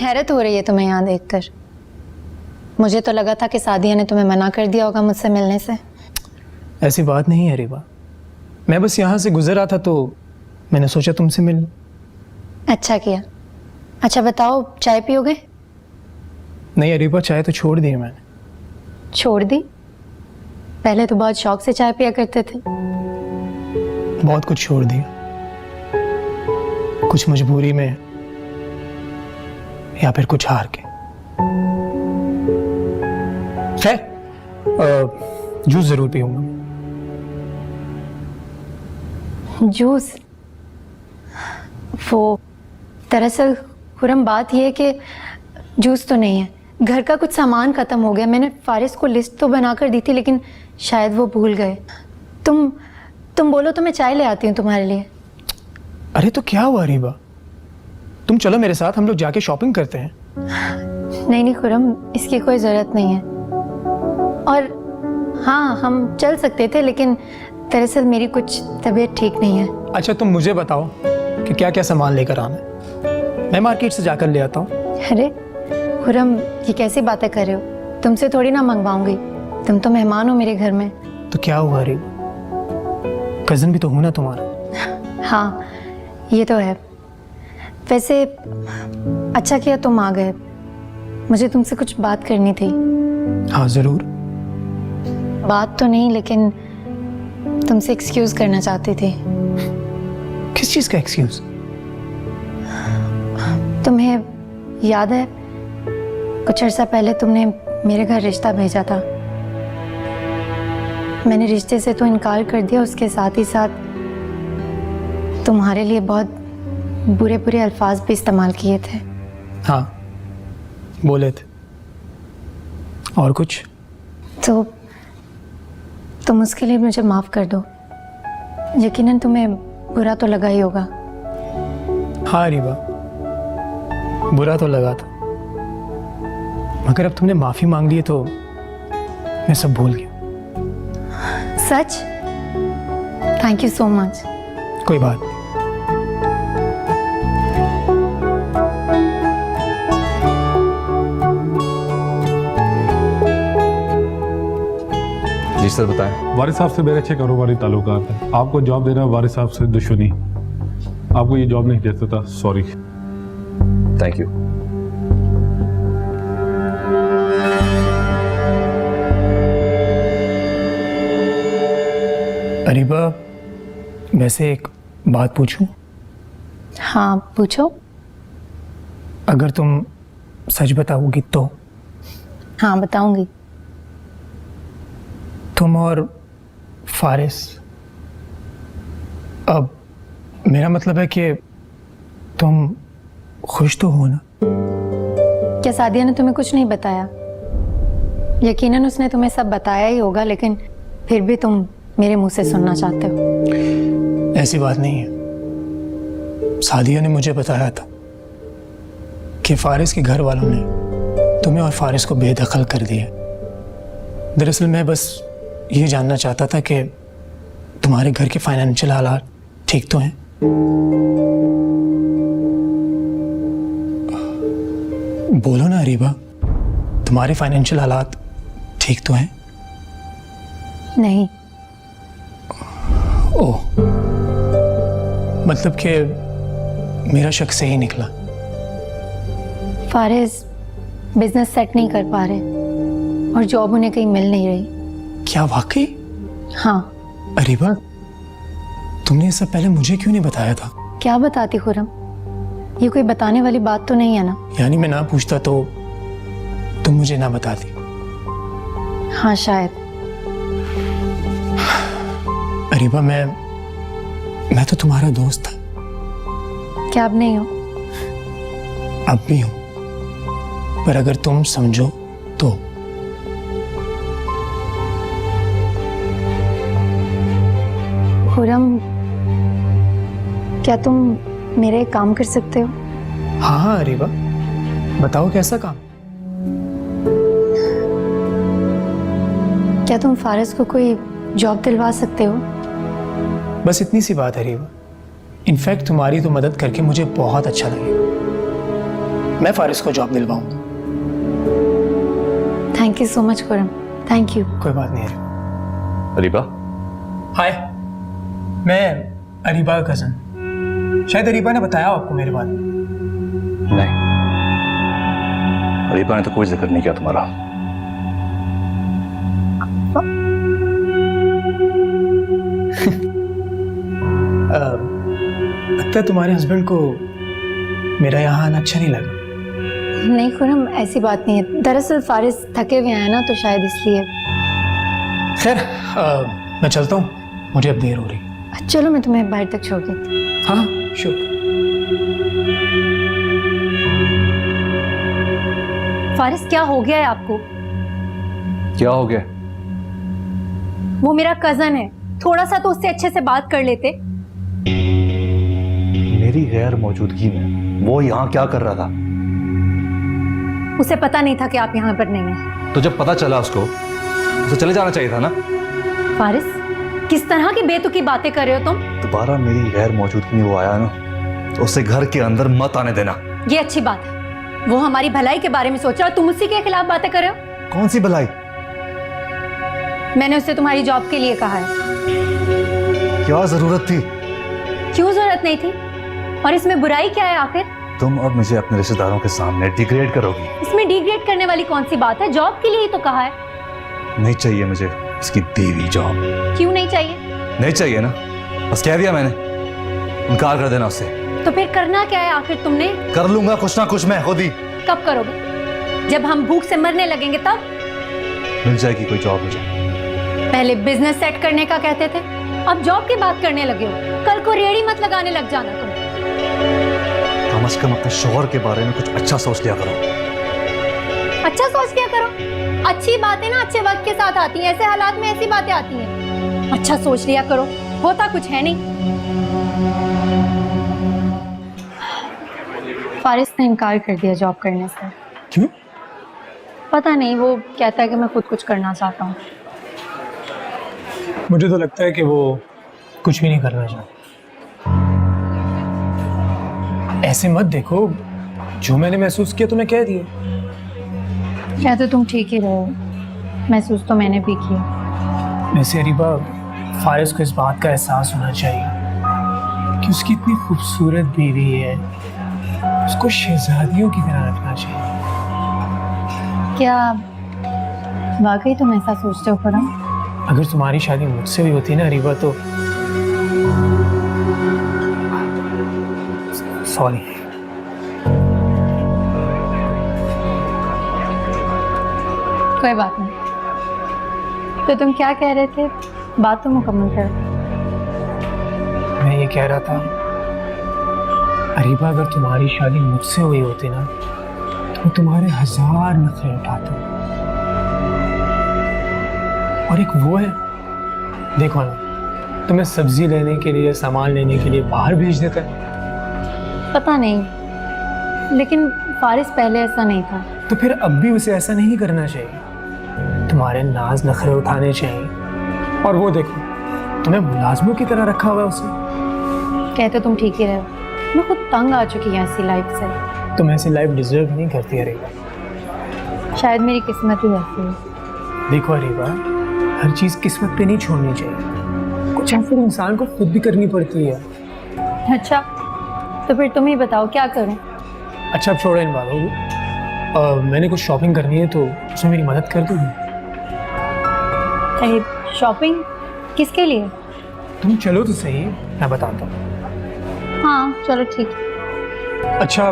हैरत हो रही है तुम्हें यहाँ देखकर। मुझे तो लगा था कि सादिया ने तुम्हें मना कर दिया होगा मुझसे मिलने से। ऐसी बात नहीं है अरीबा, मैं बस यहाँ से गुजर रहा था तो मैंने सोचा तुमसे मिल लूं। अच्छा किया। अच्छा बताओ, चाय पियोगे? नहीं अरीबा, चाय तो छोड़ दी है मैंने। छोड़ दी? पहले तो बहुत शौक से चाय पिया करते थे। बहुत कुछ छोड़ दिया, कुछ मजबूरी में या फिर कुछ हार के। जूस जरूर पीऊंगा। जूस? वो दरअसल खुरम बात यह है कि जूस तो नहीं है, घर का कुछ सामान ख़त्म हो गया। मैंने फारिस को लिस्ट तो बनाकर दी थी लेकिन शायद वो भूल गए। तुम बोलो तो मैं चाय ले आती हूँ तुम्हारे लिए। अरे तो क्या हुआ अरीबा, तुम चलो मेरे साथ, हम लोग जाके शॉपिंग करते हैं। नहीं नहीं खुरम, इसकी कोई ज़रूरत नहीं है। और हाँ, हम चल सकते थे लेकिन दरअसल मेरी कुछ तबीयत ठीक नहीं है। अच्छा तुम मुझे बताओ कि क्या क्या सामान लेकर आना है, मैं मार्केट से जाकर ले आता हूँ। अरे खुरम, ये कैसी बातें कर रहे हो? तुमसे थोड़ी ना मंगवाऊंगी, तुम तो मेहमान हो मेरे घर में। तो क्या हुआ अरीबा, कज़न भी तो हूँ ना तुम्हारा। हाँ ये तो है। वैसे अच्छा किया तुम आ गए, मुझे तुमसे कुछ बात करनी थी। हाँ ज़रूर। बात तो नहीं लेकिन तुमसे एक्सक्यूज़ करना चाहती थी। किस चीज़ का एक्सक्यूज़? तुम्हें याद है कुछ अर्सा पहले तुमने मेरे घर रिश्ता भेजा था? मैंने रिश्ते से तो इनकार कर दिया, उसके साथ ही साथ तुम्हारे लिए बहुत बुरे बुरे अल्फाज भी इस्तेमाल किए थे। हाँ बोले थे। और कुछ? तो तुम उसके लिए मुझे माफ़ कर दो। यकीनन तुम्हें बुरा तो लगा ही होगा। हाँ अरीबा, बुरा तो लगा था, मगर अब तुमने माफ़ी मांग ली है तो मैं सब भूल गया। सच? Thank you so much. कोई बात नहीं। जी सर बताएं। वारिस साहब से मेरे अच्छे कारोबारी ताल्लुकात हैं। आपको जॉब देना वारिस साहब से दुश्मनी, आपको ये जॉब नहीं दे सकता, सॉरी। Thank you. अरीबा वैसे एक बात पूछूं? हाँ पूछो। अगर तुम सच बताओगी तो? हाँ बताऊंगी। तुम और फारिस, अब मेरा मतलब है कि तुम खुश तो हो ना? क्या सादिया ने तुम्हें कुछ नहीं बताया? यकीनन उसने तुम्हें सब बताया ही होगा, लेकिन फिर भी तुम मेरे मुंह से सुनना चाहते हो। ऐसी बात नहीं है, सादिया ने मुझे बताया था कि फारिस के घर वालों ने तुम्हें और फारिस को बेदखल कर दिया। दरअसल मैं बस ये जानना चाहता था कि तुम्हारे घर के फाइनेंशियल हालात ठीक तो हैं? बोलो ना अरीबा, तुम्हारे फाइनेंशियल हालात ठीक तो हैं? नहीं। ओह, मतलब कि मेरा शक सही निकला। फारिस बिजनेस सेट नहीं कर पा रहे और जॉब उन्हें कहीं मिल नहीं रही। क्या वाकई? हाँ। अरीबा तुमने ये सब पहले मुझे क्यों नहीं बताया था? क्या बताती खुरम, ये कोई बताने वाली बात तो नहीं है ना? यानी मैं ना पूछता तो तुम मुझे ना बताती? हाँ शायद। अरीबा मैं तो तुम्हारा दोस्त था। क्या अब नहीं हो? अब भी हूं, पर अगर तुम समझो तो। खुरम, क्या तुम मेरा एक काम कर सकते हो? हाँ हाँ अरीबा, बताओ कैसा काम? क्या तुम फारिस को कोई जॉब दिलवा सकते हो? बस इतनी सी बात है अरीबा। इनफैक्ट तुम्हारी तो मदद करके मुझे बहुत अच्छा लगेगा। मैं फारिस को जॉब दिलवाऊं। Thank you so much Khurram, thank you. कोई बात नहीं है। अरीबा, हाय, मैं अरीबा का कज़न। शायद अरीबा ने बताया आपको मेरे बारे में। नहीं, अरीबा ने तो कोई जिक्र नहीं किया तुम्हारा। लगता है तुम्हारे हस्बैंड को मेरा यहाँ आना अच्छा नहीं लगा। नहीं खुरम, ऐसी बात नहीं है। दरअसल फारिस थके हुए हैं ना, तो शायद इसलिए। खैर, मैं चलता हूँ, मुझे अब देर हो रही। चलो मैं तुम्हें बाहर तक छोड़ देती हूँ। हाँ श्योर। फारिस, क्या हो गया है आपको? क्या हो गया? वो मेरा कजन है, थोड़ा सा तो उससे अच्छे से बात कर लेते। मेरी गैर मौजूदगी में वो यहाँ क्या कर रहा था? उसे पता नहीं था कि आप यहाँ पर नहीं हैं। तो जब पता चला उसको, उसे चले जाना चाहिए था ना। फारिस, किस तरह की बेतुकी बातें कर रहे हो तुम? दोबारा मेरी गैर मौजूदगी में वो आया ना, तो उसे घर के अंदर मत आने देना। ये अच्छी बात है। वो हमारी भलाई के बारे में सोच रहा है, तुम उसी के खिलाफ बातें कर रहे हो। कौन सी भलाई? मैंने उससे तुम्हारी जॉब के लिए कहा है। क्या जरूरत थी? क्यों जरूरत नहीं थी? और इसमें बुराई क्या है आखिर? तुम अब मुझे अपने रिश्तेदारों के सामने डिग्रेड करोगी। इसमें डिग्रेड करने वाली कौन सी बात है? जॉब के लिए ही तो कहा है। नहीं चाहिए मुझे उसकी दी हुई जॉब। क्यों नहीं चाहिए? नहीं चाहिए ना, बस कह दिया मैंने। इनकार कर देना उससे। तो फिर करना क्या है आखिर तुमने? कर लूंगा कुछ ना कुछ मैं खुद ही। कब करोगे? जब हम भूख से मरने लगेंगे तब? मिल जाएगी कोई जॉब मुझे। पहले बिजनेस सेट करने का कहते थे, अब जॉब की बात करने लगे हो। कल को रेड़ी मत लगाने लग जाना तुम। कम से कम अपने शोहर के बारे में कुछ अच्छा सोच लिया करो। अच्छा सोच लिया करो? अच्छी बातें ना अच्छे वक्त के साथ आती हैं, ऐसे हालात में ऐसी बातें आती हैं। अच्छा सोच लिया करो, होता कुछ है नहीं। फारिस ने इनकार कर दिया जॉब करने से। क्यों? पता नहीं, वो कहता है कि मैं खुद कुछ करना चाहता हूँ। मुझे तो लगता है कि वो कुछ भी नहीं करना चाहता। ऐसे मत देखो, जो मैंने महसूस किया तुम्हें कह दिया। क्या तो तुम ठीक ही रहो, महसूस तो मैंने भी किया। वैसे अरीबा, फारिस को इस बात का एहसास होना चाहिए कि उसकी इतनी खूबसूरत बीवी है, उसको शहजादियों की तरह रखना चाहिए। क्या वाकई तुम ऐसा सोचते हो खुरम? अगर तुम्हारी शादी मुझसे हुई होती ना अरीबा, तो सॉरी। कोई बात नहीं। तो तुम क्या कह रहे थे? बात तो मुकम्मल करो। मैं ये कह रहा था, अरीबा, अगर तुम्हारी शादी मुझसे हुई होती ना, तो मैं तुम्हारे 1000 नखरे उठाता। और एक वो है, देखो ना, तुम्हें सब्जी लेने के लिए, सामान लेने के लिए बाहर भेज देता है। पता नहीं, लेकिन फारिस पहले ऐसा नहीं था। तो फिर अब भी उसे ऐसा नहीं करना चाहिए। तुम्हारे नाज नखरे उठाने चाहिए। और वो देखो, तुम्हें मुलाजमों की तरह रखा हुआ है उसे। कहते तुम ठीक ही रहो, मैं खुद तंग आ चुकी हूँ ऐसी लाइफ से। तुम ऐसी लाइफ डिजर्व नहीं करती अरीबा। शायद मेरी किस्मत ही ऐसी है। देखो अरीबा, हर चीज़ किस्मत पे नहीं छोड़नी चाहिए, कुछ ऐसे इंसान को खुद भी करनी पड़ती है। अच्छा, तो फिर तुम ही बताओ क्या करूं? अच्छा, अब छोड़ो इन बातों को। मैंने कुछ शॉपिंग करनी है, तो उसमें मेरी मदद कर दोगी? शॉपिंग किसके लिए? तुम चलो तो सही, मैं बताता हूँ। हाँ चलो ठीक। अच्छा,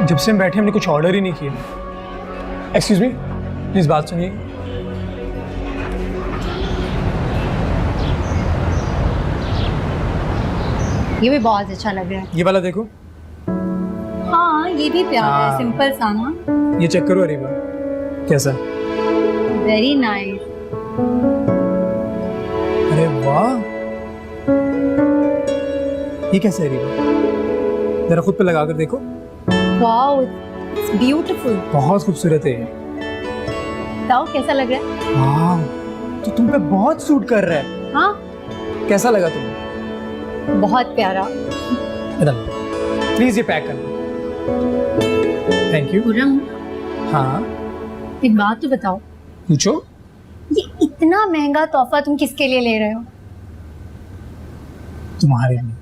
जब से हम बैठे हमने कुछ ऑर्डर ही नहीं किया। एक्सक्यूज मी, प्लीज़ बात सुनिए। ये भी बहुत अच्छा लग रहा है। ये वाला देखो। हाँ ये भी प्यारा है, हाँ। सिंपल सा ना। ये चेक करो अरीबा, कैसा? Very nice. अरे वाह, ये कैसा है अरीबा? जरा खुद पे लगा कर देखो। Wow, it's beautiful. बहुत खूबसूरत है ये। बताओ कैसा लग रहा है? वाह, तो तुम पे बहुत सूट कर रहा है। हाँ कैसा लगा तुम्हें? बहुत प्यारा। प्लीज ये पैक कर दो। Thank you. खुरम, हाँ एक बात तो बताओ, पूछो। ये इतना महंगा तोहफा तुम किसके लिए ले रहे हो? तुम्हारे लिए।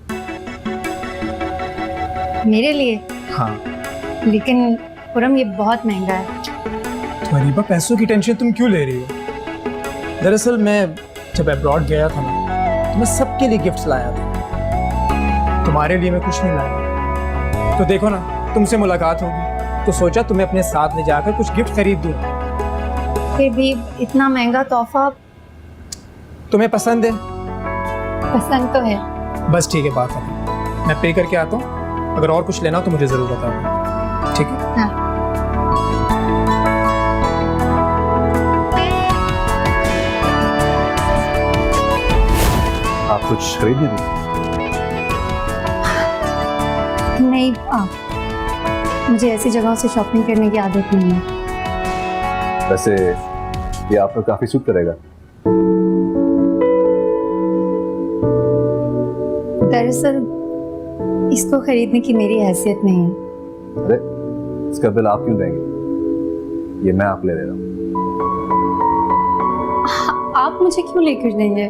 मेरे लिए? हाँ। लेकिन खुरम ये बहुत महंगा है। तो अरीबा पैसों की टेंशन तुम क्यों ले रही हो? दरअसल मैं जब अब्रॉड गया था ना, तो मैं सबके लिए गिफ्ट्स लाया था। तुम्हारे लिए मैं कुछ नहीं लाया। तो देखो ना, तुमसे मुलाकात होगी तो सोचा तुम्हें अपने साथ ले जाकर कुछ गिफ्ट खरीद दूँ। फिर भी इतना महंगा तोहफा तुम्हें पसंद है? पसंद तो है। बस ठीक है, बात है, मैं पे करके आता हूँ। अगर और कुछ लेना हो तो मुझे ज़रूर बताओ, ठीक है? हाँ। आप कुछ खरीद लीजिए। नहीं, मुझे ऐसी जगहों से शॉपिंग करने की आदत नहीं है। वैसे ये आपको काफी सूट करेगा। दरअसल इसको खरीदने की मेरी हैसियत नहीं है। अरे इसका बिल आप क्यों देंगे? ये मैं आप ले रहा हूँ। आप मुझे क्यों लेकर देंगे?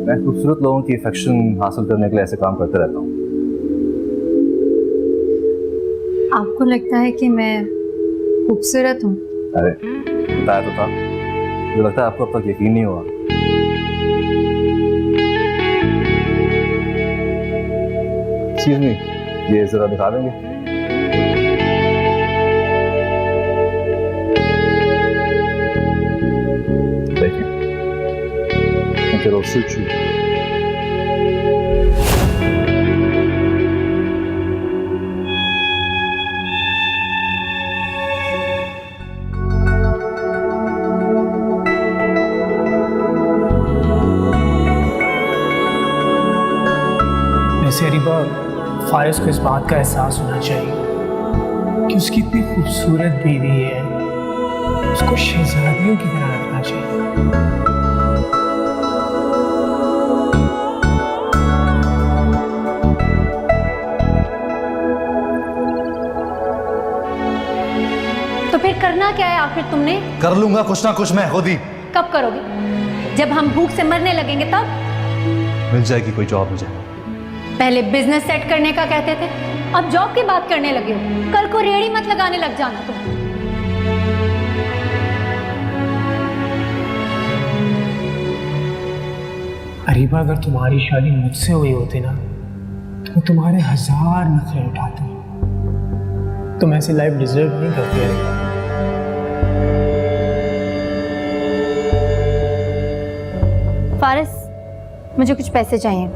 मैं खूबसूरत लोगों की अफेक्शन हासिल करने के लिए ऐसे काम करते रहता हूँ। आपको लगता है कि मैं खूबसूरत हूँ? अरे बताया तो था। मुझे लगता है आपको अब तक यकीन नहीं हुआ। एक्सक्यूज मी, ये जरा दिखा देंगे? देखिए, मुझे रोज सूट चाहिए। वैसे अरीबा, फारिस को इस बात का एहसास होना चाहिए कि उसकी इतनी खूबसूरत बीवी है, उसको शहजादियों की तरह रखना चाहिए। तो फिर करना क्या है आखिर तुमने? कर लूंगा कुछ ना कुछ मैं खुद ही। कब करोगे? जब हम भूख से मरने लगेंगे तब? मिल जाएगी कोई जॉब मुझे। पहले बिजनेस सेट करने का कहते थे, अब जॉब की बात करने लगे हो। कल को रेड़ी मत लगाने लग जाना तुम। अरीबा, अगर तुम्हारी शादी मुझसे हुई होती ना, तो मैं तुम्हारे 1000 नखरे उठाती। तुम ऐसी लाइफ डिजर्व नहीं करती अरीबा। फारिस, मुझे कुछ पैसे चाहिए।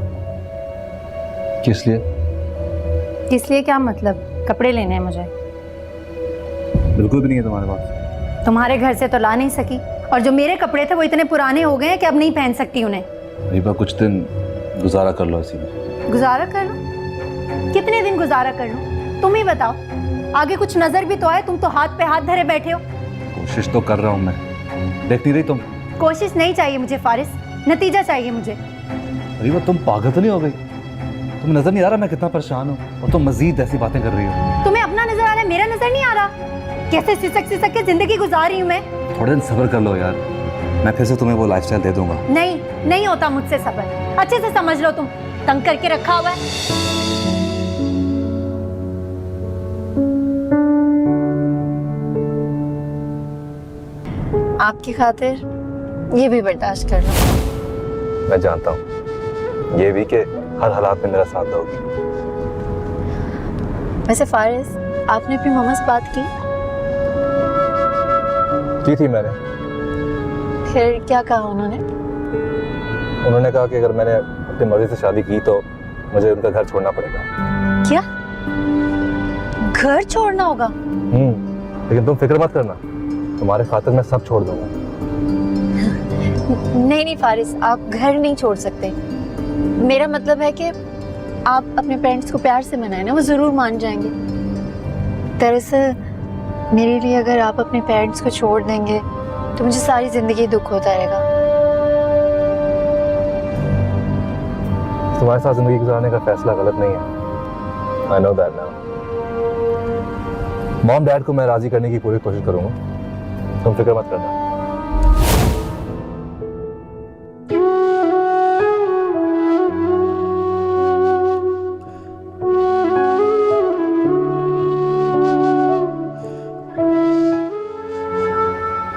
किस लिए? इसलिए क्या मतलब? कपड़े लेने हैं मुझे। बिल्कुल भी नहीं है तुम्हारे पास। तुम्हारे घर से तो ला नहीं सकी, और जो मेरे कपड़े थे वो इतने पुराने हो गए हैं कि अब नहीं पहन सकती उन्हें। अरीबा, कुछ दिन गुजारा कर लो इसी में। गुजारा कर लो? कितने दिन गुजारा कर लो? तुम ही बताओ। आगे कुछ नजर भी तो आए, तुम तो हाथ पे हाथ धरे बैठे हो। कोशिश तो कर रहा हूँ मैं। देखती रही तुम। कोशिश नहीं चाहिए मुझे फारिस, नतीजा चाहिए मुझे। अरीबा, तुम पागल तो नहीं हो गई? तुम्हें नजर नहीं आ रहा मैं कितना परेशान हूँ, और तुम मजीद ऐसी बातें कर रही हो। तुम्हें अपना नजर आ रहा है, मेरा नजर नहीं आ रहा? कैसे सिसक के जिंदगी गुजार रही हूँ मैं। थोड़े दिन सब्र कर लो यार, मैं फिर से तुम्हें वो लाइफस्टाइल दे दूंगा। नहीं, नहीं होता मुझसे सब्र। अच्छे से समझ लो, तुम तंग करके रखा हुआ है। आपकी खातिर ये भी बर्दाश्त कर लो। मैं जानता हूँ ये भी कि हर हालात में मेरा साथ दोगी। वैसे फारिस, आपने अपनी मम्मा से बात की थी मैंने। फिर क्या कहा उन्होंने? उन्होंने कहा कि अगर मैंने अपनी मर्जी से शादी की तो मुझे उनका घर छोड़ना पड़ेगा। क्या? घर छोड़ना होगा? लेकिन तुम फिक्र मत करना, तुम्हारे खातिर मैं सब छोड़ दूंगा। नहीं नहीं फारिस, आप घर नहीं छोड़ सकते। मेरा मतलब है कि आप अपने पेरेंट्स को प्यार से मनाएं ना, वो जरूर मान जाएंगे। दरअसल मेरे लिए अगर आप अपने पेरेंट्स को छोड़ देंगे तो मुझे सारी जिंदगी दुख होता रहेगा। तुम्हारे साथ जिंदगी गुजारने का फैसला गलत नहीं है। I know that now. Mom dad को मैं राजी करने की पूरी कोशिश करूंगा, तुम फिक्र मत करना।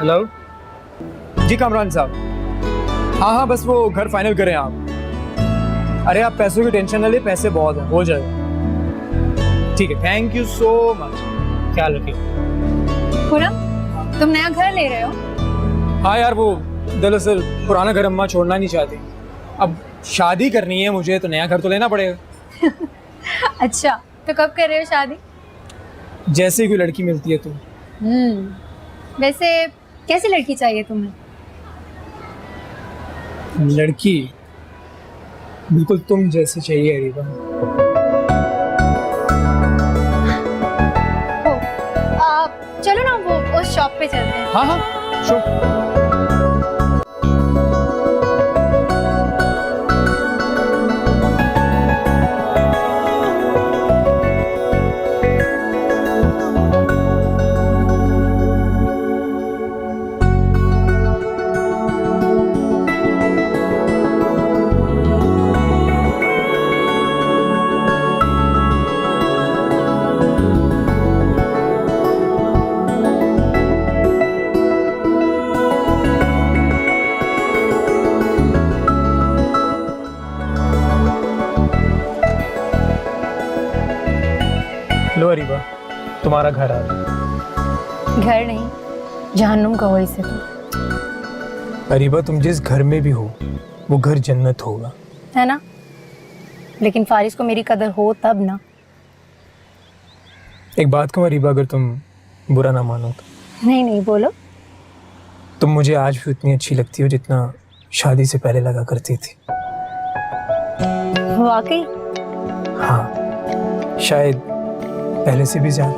हेलो जी कामरान साहब, हाँ बस वो घर फाइनल करें आप। अरे आप पैसों की टेंशन ना ले, पैसे बहुत हैं, हो जाएगा। ठीक है, थैंक यू सो मच, ख्याल रखिए। खुरम, तुम नया घर ले रहे हो? हाँ यार, वो दरअसल पुराना घर अम्मा छोड़ना नहीं चाहती। अब शादी करनी है मुझे तो नया घर तो लेना पड़ेगा। अच्छा, तो कब कर रहे हो शादी? जैसे ही कोई लड़की मिलती है तो। वैसे कैसी लड़की चाहिए तुम्हें? लड़की बिल्कुल तुम जैसी चाहिए अरीबा। चलो ना वो उस शॉप पे चलते हैं। हाँ हाँ श्योर। लो अरीबा, तुम्हारा घर आ गया। घर नहीं, जहन्नुम कहो इसे तो। अरीबा, तुम जिस घर में भी हो वो घर जन्नत होगा, है ना? लेकिन फारिस को मेरी कदर हो तब ना। एक बात कहूँ अरीबा, अगर तुम बुरा ना मानो तो। नहीं नहीं, बोलो। तुम मुझे आज भी उतनी अच्छी लगती हो जितना शादी से पहले लगा करती थी। वाकई? हाँ, शायद पहले से भी ज्यादा।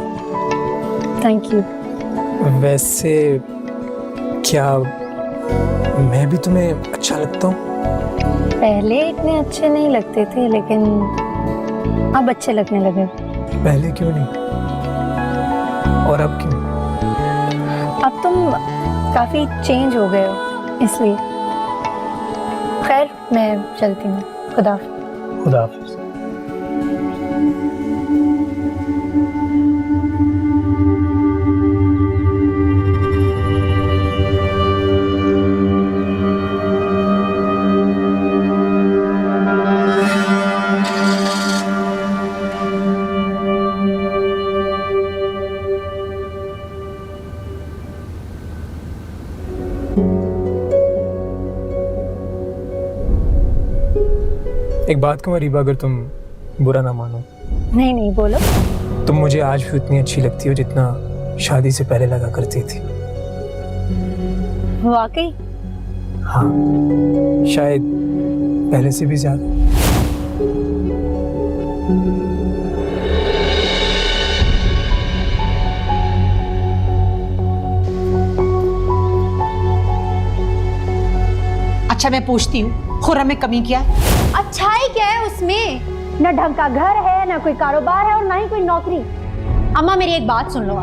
Thank you. वैसे क्या मैं भी तुम्हें अच्छा लगता हूँ? पहले इतने अच्छे नहीं लगते थे, लेकिन अब अच्छे लगने लगे। पहले क्यों नहीं, और अब क्यों? अब तुम काफी चेंज हो गए हो, इसलिए। खैर, मैं चलती हूँ। खुदा खुदा हाफिज। एक बात कहूँ अरीबा, अगर तुम बुरा ना मानो। नहीं नहीं, बोलो। तुम मुझे आज भी उतनी अच्छी लगती हो जितना शादी से पहले लगा करती थी। वाकई? हाँ, शायद पहले से भी ज्यादा। अच्छा, मैं पूछती हूँ, खुर्रम में कमी क्या है? अच्छाई क्या है उसमें? न ढंग का घर है, ना कोई कारोबार है, और ना ही कोई नौकरी। अम्मा, मेरी एक बात सुन लो।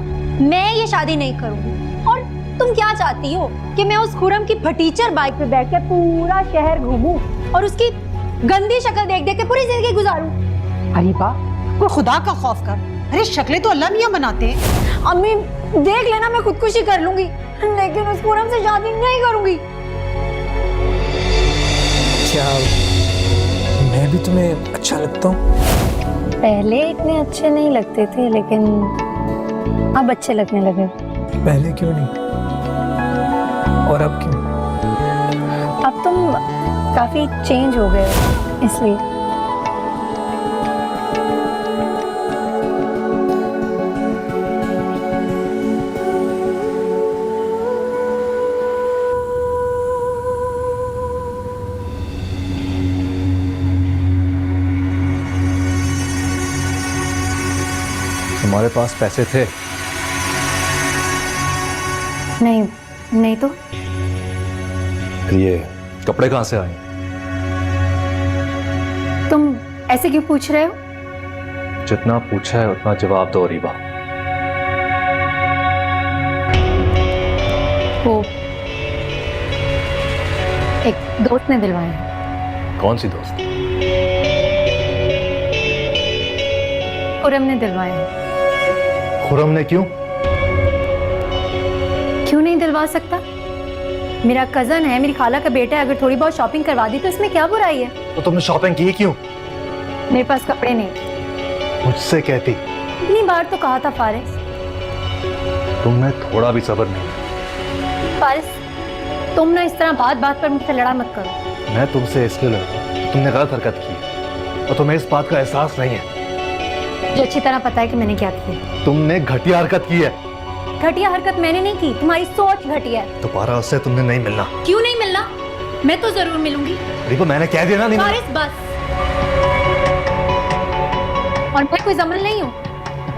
मैं ये शादी नहीं करूंगी। और तुम क्या चाहती हो कि मैं उस खुर्रम की फटीचर बाइक पे बैठ के पूरा शहर घूमूं और उसकी गंदी शक्ल देख देख के पूरी जिंदगी गुजारूं? अरे बा, कोई खुदा का खौफ कर। अरे शक्लें तो अल्लाह मियां बनाते हैं। अम्मी, देख लेना, मैं खुदकुशी कर लूंगी, लेकिन उस खुर्रम से शादी नहीं करूंगी। क्या मैं भी तुम्हें अच्छा लगता हूँ? पहले इतने अच्छे नहीं लगते थे, लेकिन अब अच्छे लगने लगे। पहले क्यों नहीं, और अब क्यों? अब तुम काफी चेंज हो गए हो, इसलिए। तुम्हारे पास पैसे थे? नहीं नहीं, तो ये कपड़े कहाँ से आए? तुम ऐसे क्यों पूछ रहे हो? जितना पूछा है उतना जवाब दो अरीबा। वो एक दोस्त ने दिलवाए हैं। कौन सी दोस्त? खुरम ने दिलवाए हैं। खुरम ने क्यों? क्यों नहीं दिलवा सकता? मेरा कजन है, मेरी खाला का बेटा है, अगर थोड़ी बहुत शॉपिंग करवा दी तो इसमें क्या बुराई है? तो तुमने शॉपिंग की क्यों? मेरे पास कपड़े नहीं। मुझसे कहती। इतनी बार तो कहा था फारिस। तुम्हें थोड़ा भी सब्र नहीं। फारिस, तुम ना इस तरह बात बात पर मुझसे लड़ा मत करो। मैं तुमसे इसलिए लड़ा, तुमने गलत हरकत की और तुम्हें इस बात का एहसास नहीं है। मुझे अच्छी तरह पता है कि मैंने क्या किया। तुमने घटिया हरकत की है। घटिया हरकत मैंने नहीं की, तुम्हारी सोच घटिया है। दोबारा उससे तुमने नहीं मिलना। क्यों नहीं मिलना? मैं तो जरूर मिलूंगी। रिपा, मैंने कह दिया ना नहीं मिलना। फारिस बस। और मैं कोई जमल नहीं हूँ,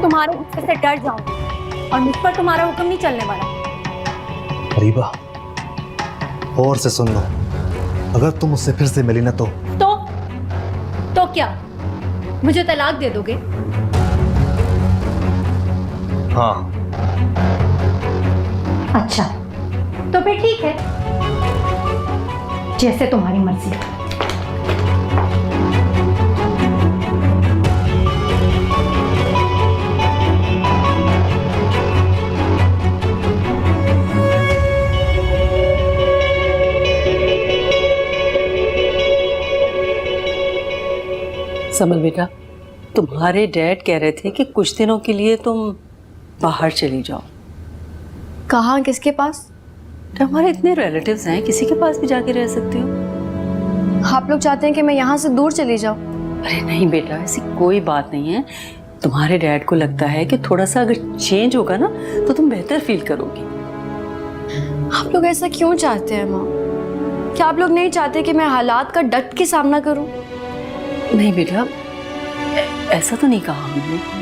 तुम्हारे गुस्से से डर जाऊंगी और मुझ पर तुम्हारा हुक्म नहीं चलने वाला। रीबा, और से सुन लो, अगर तुम उससे फिर से मिली ना तो क्या मुझे तलाक दे दोगे? हाँ। अच्छा, तो फिर ठीक है, जैसे तुम्हारी मर्जी। समल बेटा, तुम्हारे डैड कह रहे थे कि कुछ दिनों के लिए तुम बाहर चली जाओ। कहाँ, किसके पास? हमारे इतने रिलेटिव्स हैं, किसी के पास भी जाके रह सकती हो। आप लोग चाहते हैं कि मैं यहाँ से दूर चली जाऊँ? अरे नहीं बेटा, ऐसी कोई बात नहीं है। तुम्हारे डैड को लगता है कि थोड़ा सा अगर चेंज होगा ना तो तुम बेहतर फील करोगी। आप लोग ऐसा क्यों चाहते हैं माँ? क्या आप लोग नहीं चाहते कि मैं हालात का डट के सामना करूँ? नहीं बेटा, ऐसा तो नहीं कहा हमने।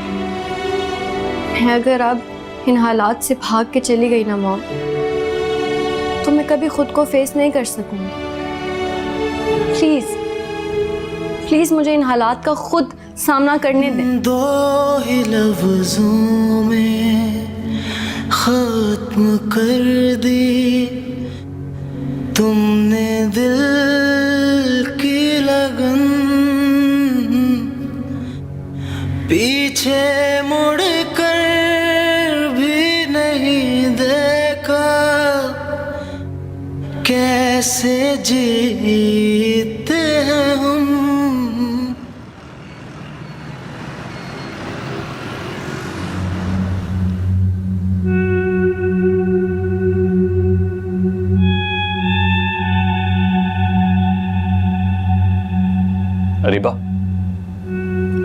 अगर आप इन हालात से भाग के चली गई ना माँ, तो मैं कभी खुद को फेस नहीं कर सकूंगी। प्लीज प्लीज मुझे इन हालात का खुद सामना करने दें। दो ही लफ्जों में खत्म कर दी तुमने दिल की लगन, पीछे मुड़ कर भी नहीं देखा कैसे जीते हैं हम। रीबा,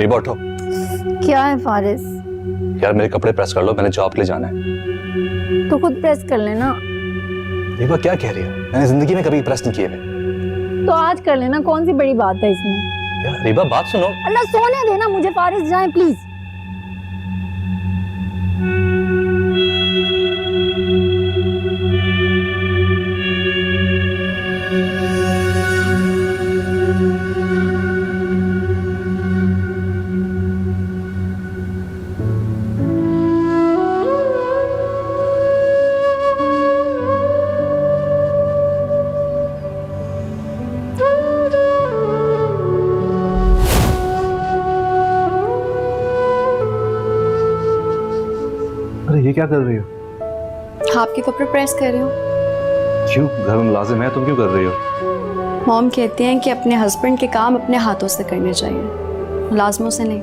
रीबा उठो। क्या है फारिस? यार मेरे कपड़े प्रेस कर लो, मैंने जॉब के लिए जाना है। तो खुद प्रेस कर लेना। रीबा क्या कह रही हो? मैंने जिंदगी में कभी प्रेस नहीं किए हुए। तो आज कर लेना, कौन सी बड़ी बात है इसमें? यार रीबा बात सुनो। अल्लाह सोने देना मुझे, फारिस जाए प्लीज। अरे ये क्या कर रही हो? आपके कपड़े प्रेस कर रही हूँ। क्यों? घर में मुलाजिम है, तुम क्यों कर रही हो? मॉम कहते हैं कि अपने हस्बैंड के काम अपने हाथों से करने चाहिए, मुलाजमों से नहीं।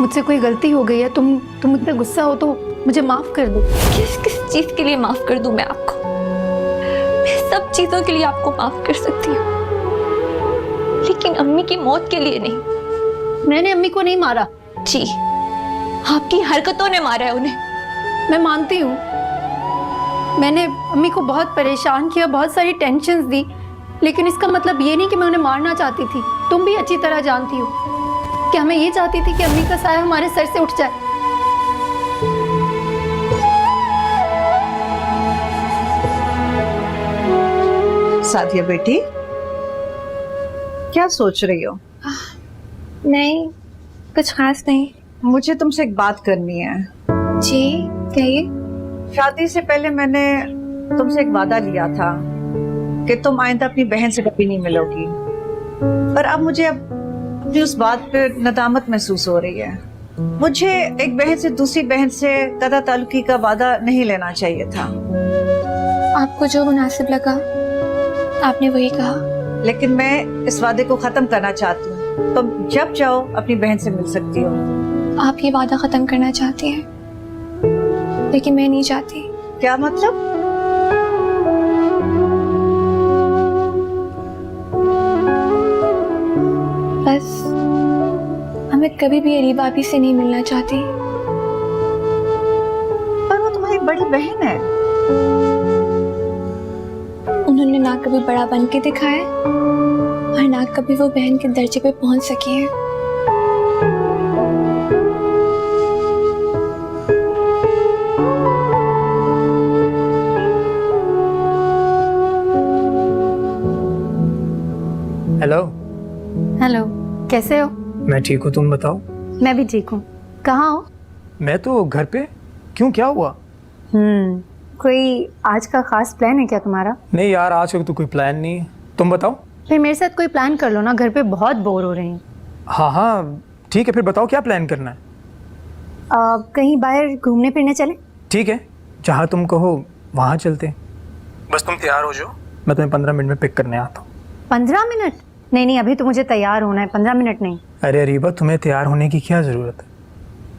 मुझसे कोई गलती हो गई है, तुम मुझ पे गुस्सा हो तो मुझे माफ कर दो। किस किस चीज के लिए माफ कर दूं मैं आपको? मैं सब चीजों के लिए आपको माफ कर सकती हूँ, लेकिन अम्मी की मौत के लिए नहीं। मैंने अम्मी को नहीं मारा। जी, आपकी हरकतों ने मारा है उन्हें। मैं मानती हूँ, मैंने अम्मी को बहुत परेशान किया, बहुत सारी टेंशन्स दी, लेकिन इसका मतलब ये नहीं कि मैं उन्हें मारना चाहती थी। तुम भी अच्छी तरह जानती हो कि मैं ये चाहती थी कि अम्मी का साया हमारे सर से उठ जाए। सादिया बेटी, क्या सोच रही हो? नहीं, कुछ खास नहीं। मुझे तुमसे एक बात करनी है। जी कहिए। शादी से पहले मैंने तुमसे एक वादा लिया था कि तुम आइंदा अपनी बहन से कभी नहीं मिलोगी, पर अब मुझे अपनी उस बात पे नदामत महसूस हो रही है। मुझे एक बहन से दूसरी बहन से कदा ताल्लुकी का वादा नहीं लेना चाहिए था। आपको जो मुनासिब लगा आपने वही कहा। लेकिन मैं इस वादे को खत्म करना चाहती हूँ। तुम जब चाहो अपनी बहन से मिल सकती हो। आप ये वादा खत्म करना चाहती हैं, लेकिन मैं नहीं चाहती। क्या मतलब? बस मैं कभी भी अली भाभी से नहीं मिलना चाहती। पर वो तुम्हारी बड़ी बहन है। उन्होंने ना कभी बड़ा बन के दिखाया और ना कभी वो बहन के दर्जे पे पहुंच सकी है। हेलो। हेलो, कैसे हो? मैं ठीक हूँ, तुम बताओ। मैं भी ठीक हूँ। कहाँ हो? मैं तो घर पे। क्यों, क्या हुआ? कोई आज का खास प्लान है क्या तुम्हारा? नहीं यार, आज का तो कोई प्लान नहीं है, तुम बताओ। फिर मेरे साथ कोई प्लान कर लो ना, घर पे बहुत बोर हो रही हूँ। हाँ हाँ ठीक है, फिर बताओ क्या प्लान करना है। कहीं बाहर घूमने फिरने चले? ठीक है, जहाँ तुम कहो वहाँ चलते हैं। बस तुम तैयार हो जाओ, मैं तुम्हें 15 मिनट में पिक करने आता हूँ। 15 मिनट? नहीं, अभी तो मुझे तैयार होना है, 15 मिनट नहीं। अरे अरीबा, तुम्हें तैयार होने की क्या ज़रूरत है?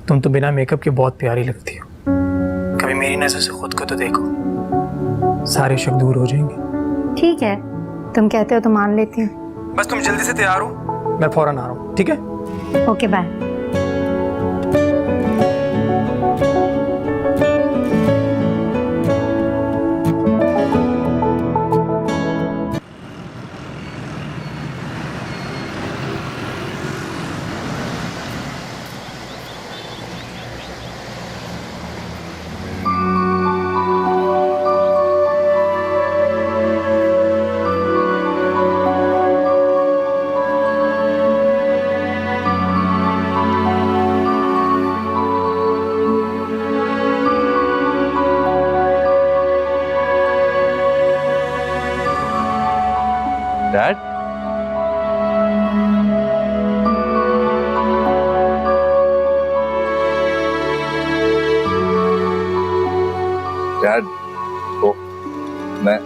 तुम तो बिना मेकअप के बहुत प्यारी लगती हो। कभी मेरी नज़र से खुद को तो देखो, सारे शक दूर हो जाएंगे। ठीक है, तुम कहते हो तो मान लेती हूँ। बस तुम जल्दी से तैयार हो, मैं फौरन आ रहा हूँ, ठीक है? Okay, bye. डैड, डैड, तो मैं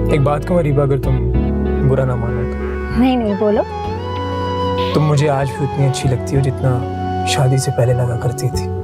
एक बात कहूँ अरीबा, अगर तुम बुरा ना मानो तो। नहीं, बोलो। तुम मुझे आज भी उतनी अच्छी लगती हो जितना शादी से पहले लगा करती थी।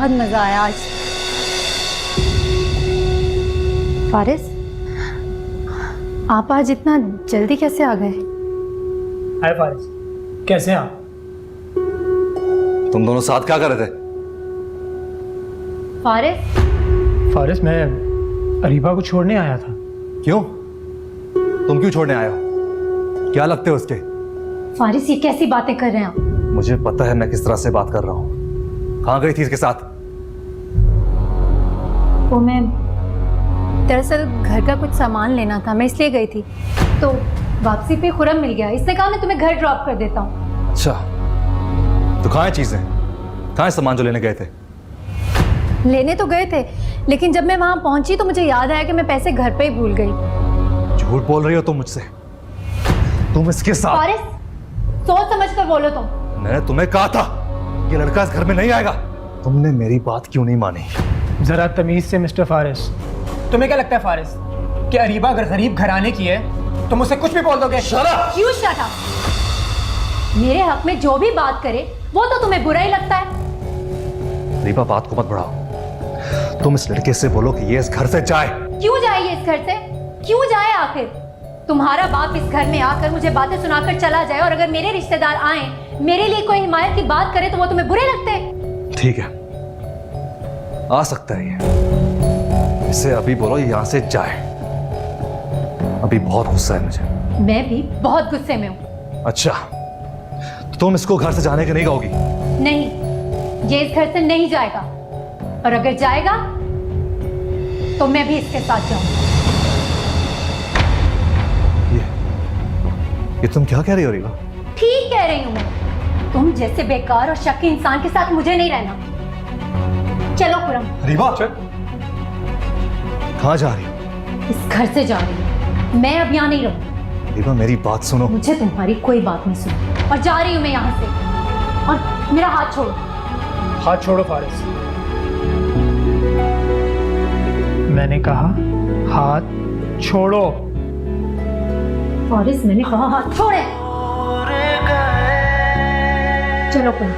बहुत मज़ा आया आज। फारिस, आप आज इतना जल्दी कैसे आ गए? हाय फारिस, कैसे हैं आप? तुम दोनों साथ क्या कर रहे थे? फारिस, फारिस, मैं अरीबा को छोड़ने आया था। क्यों? तुम क्यों छोड़ने आए हो? क्या लगते हो उसके? फारिस, ये कैसी बातें कर रहे हैं आप? मुझे पता है मैं किस तरह से बात कर रहा हूँ। कहाँ गई थी इसके साथ? वो मैं दरअसल घर का कुछ सामान लेना था, मैं इसलिए गई थी। तो वापसी पे खुरम मिल गया, इसने कहा मैं तुम्हें घर ड्रॉप कर देता हूँ। अच्छा, तो कहाँ है चीजें? कहाँ है सामान जो लेने गए थे? लेने तो गए थे, लेकिन जब मैं वहां पहुंची तो मुझे याद आया कि मैं पैसे घर पे ही भूल गई। झूठ बोल रही हो तुम मुझसे। तुम इसके साथ। फारिस, सोच समझ कर बोलो तुम। मैंने तुम्हें कहा था ये लड़का इस घर में नहीं आएगा। तुमने मेरी बात क्यों नहीं मानी? जरा तमीज से मिस्टर फारिस। तुम्हें क्या लगता है फारिस कि अरीबा अगर गरीब घराने की है तो मुझसे कुछ भी बोल दोगे? क्यों शट अप? मेरे हक में जो भी बात करे वो तो तुम्हें बुरा ही लगता है। रीबा, बात को मत बढ़ाओ। तुम इस लड़के से बोलो कि ये इस घर से जाए। क्यों जाए ये इस घर से? क्यों जाए आखिर? तुम्हारा बाप इस घर में आकर मुझे बातें सुनाकर चला जाए और अगर मेरे रिश्तेदार आए मेरे लिए कोई हिमायत की बात करे तो वो तुम्हें बुरे लगते हैं? ठीक है, आ सकता है ये। इसे अभी बोलो यहाँ से जाए। अभी बहुत गुस्सा है मुझे। मैं भी बहुत गुस्से में हूँ। अच्छा, तो तुम इसको घर से जाने के नहीं कहोगी? नहीं, ये इस घर से नहीं जाएगा, और अगर जाएगा तो मैं भी इसके साथ जाऊंगा। ये तुम क्या कह रही हो रीबा? ठीक कह रही हूं मैं। तुम जैसे बेकार और शक्की इंसान के साथ मुझे नहीं रहना। चलो खुरम। रीबा, कहाँ जा रही हो? इस घर से जा रही हूँ मैं, अब यहाँ नहीं रहूंगी। रीबा, मेरी बात सुनो। मुझे तुम्हारी कोई बात नहीं सुनी, और जा रही हूँ मैं यहाँ से। और मेरा हाथ छोड़ो। हाथ छोड़ो फारिस। मैंने कहा हाथ छोड़ो। फारिस, मैंने कहा हाथ छोड़े। चलो खुरम।